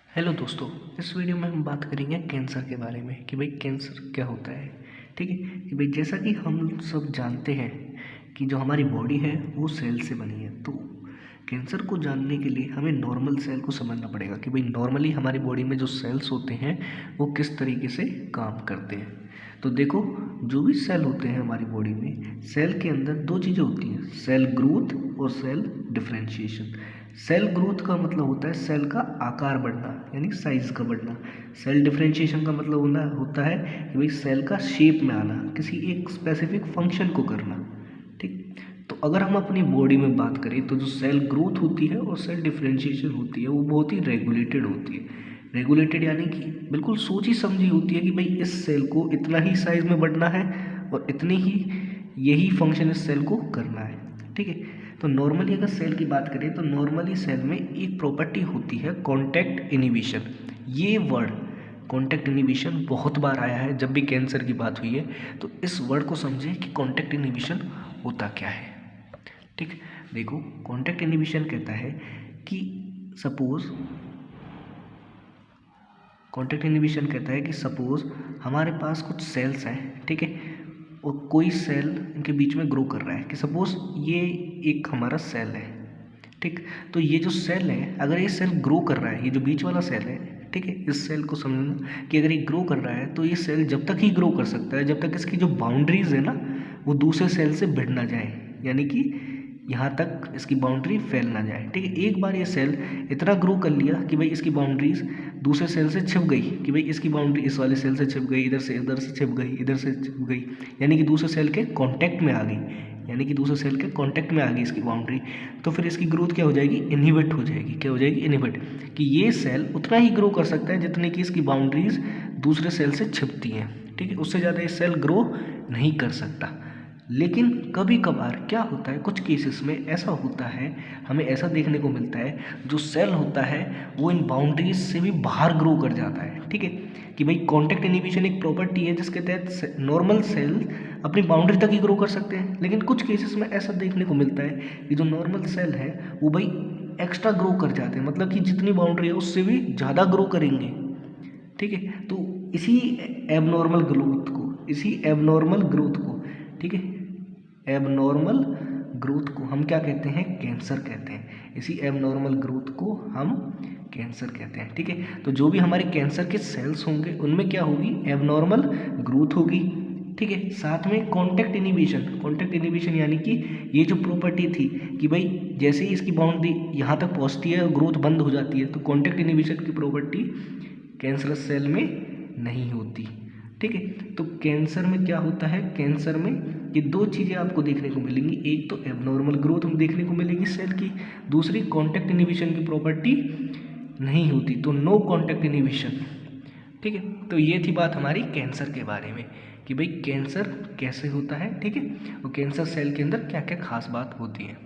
Hello दोस्तों, इस video में हम बात करेंगे कैंसर के बारे में कि भाई कैंसर क्या होता है। ठीक है कि भाई जैसा कि हम सब जानते हैं कि जो हमारी बॉडी है वो सेल से बनी है। तो कैंसर को जानने के लिए हमें नॉर्मल सेल को समझना पड़ेगा कि भाई नॉर्मली हमारी बॉडी में जो सेल्स होते हैं वो किस तरीके से काम करते हैं। तो देखो, जो भी सेल होते हैं हमारी बॉडी में, सेल के अंदर दो चीज़ें होती हैं, सेल ग्रोथ और सेल डिफरेंशिएशन। सेल ग्रोथ का मतलब होता है सेल का आकार बढ़ना, यानी साइज का बढ़ना। सेल डिफरेंशिएशन का मतलब होता है कि भाई सेल का शेप में आना, किसी एक स्पेसिफिक फंक्शन को करना। ठीक, तो अगर हम अपनी बॉडी में बात करें तो जो सेल ग्रोथ होती है और सेल डिफरेंशिएशन होती है वो बहुत ही रेगुलेटेड होती है। रेगुलेटेड यानी कि बिल्कुल सोची समझी होती है कि भाई इस सेल को इतना ही साइज में बढ़ना है और इतनी ही यही फंक्शन इस सेल को करना है। ठीक है, तो नॉर्मली अगर सेल की बात करें तो नॉर्मली सेल में एक प्रॉपर्टी होती है कॉन्टैक्ट इनिबिशन। ये वर्ड कॉन्टैक्ट इनिबिशन बहुत बार आया है जब भी कैंसर की बात हुई है, तो इस वर्ड को समझें कि कॉन्टैक्ट इनिबिशन होता क्या है। ठीक, देखो कॉन्टैक्ट इनिबिशन कहता है कि सपोज कॉन्टैक्ट इनिबिशन कहता है कि सपोज हमारे पास कुछ सेल्स हैं, ठीक है, और कोई सेल इनके बीच में ग्रो कर रहा है कि सपोज ये एक हमारा सेल है। ठीक, तो ये जो सेल है, अगर ये सेल ग्रो कर रहा है, ये जो बीच वाला सेल है, ठीक है, इस सेल को समझना कि अगर ये ग्रो कर रहा है तो ये सेल जब तक ही ग्रो कर सकता है जब तक इसकी जो बाउंड्रीज है ना वो दूसरे सेल से भिड़ ना जाए, यानी कि यहाँ तक इसकी बाउंड्री फैल ना जाए। ठीक है, एक बार ये सेल इतना ग्रो कर लिया कि भाई इसकी बाउंड्रीज दूसरे सेल से छिप गई, कि भाई इसकी बाउंड्री इस वाले सेल से छिप गई, इधर से छिप गई, इधर से छिप गई, यानी कि दूसरे सेल के कांटेक्ट में आ गई, यानी कि दूसरे सेल के कांटेक्ट में आ गई इसकी बाउंड्री। तो फिर इसकी ग्रोथ क्या हो जाएगी, इनहिबिट हो जाएगी। क्या हो जाएगी, इनहिबिट, कि ये सेल उतना ही ग्रो कर सकता है जितने की इसकी बाउंड्रीज दूसरे सेल से छिपती हैं। ठीक है, उससे ज़्यादा ये सेल ग्रो नहीं कर सकता। लेकिन कभी कभार क्या होता है, कुछ केसेस में ऐसा होता है, हमें ऐसा देखने को मिलता है, जो सेल होता है वो इन बाउंड्रीज से भी बाहर ग्रो कर जाता है। ठीक है, कि भाई कॉन्टैक्ट इनिबिशन एक प्रॉपर्टी है जिसके तहत नॉर्मल सेल अपनी बाउंड्री तक ही ग्रो कर सकते हैं। लेकिन कुछ केसेस में ऐसा देखने को मिलता है कि जो नॉर्मल सेल है वो भाई एक्स्ट्रा ग्रो कर जाते हैं, मतलब कि जितनी बाउंड्री है उससे भी ज़्यादा ग्रो करेंगे। ठीक है, तो इसी एबनॉर्मल ग्रोथ को, ठीक है, एबनॉर्मल ग्रोथ को हम क्या कहते हैं, कैंसर कहते हैं। इसी एबनॉर्मल ग्रोथ को हम कैंसर कहते हैं। ठीक है, तो जो भी हमारे कैंसर के सेल्स होंगे उनमें क्या होगी, एबनॉर्मल ग्रोथ होगी। ठीक है, साथ में कॉन्टैक्ट इनिबिशन यानी कि ये जो प्रॉपर्टी थी कि भाई जैसे ही इसकी बाउंड्री यहाँ तक पहुँचती है और ग्रोथ बंद हो जाती है, तो कॉन्टैक्ट इनिबिशन की प्रॉपर्टी कैंसरस सेल में नहीं होती। ठीक है, तो कैंसर में क्या होता है, कैंसर में ये दो चीज़ें आपको देखने को मिलेंगी, एक तो एबनॉर्मल ग्रोथ देखने को मिलेगी सेल की, दूसरी कॉन्टैक्ट इनिबिशन की प्रॉपर्टी नहीं होती, तो नो कॉन्टैक्ट इनिबिशन। ठीक है, तो ये थी बात हमारी कैंसर के बारे में कि भाई कैंसर कैसे होता है। ठीक है, और कैंसर सेल के अंदर क्या क्या खास बात होती है।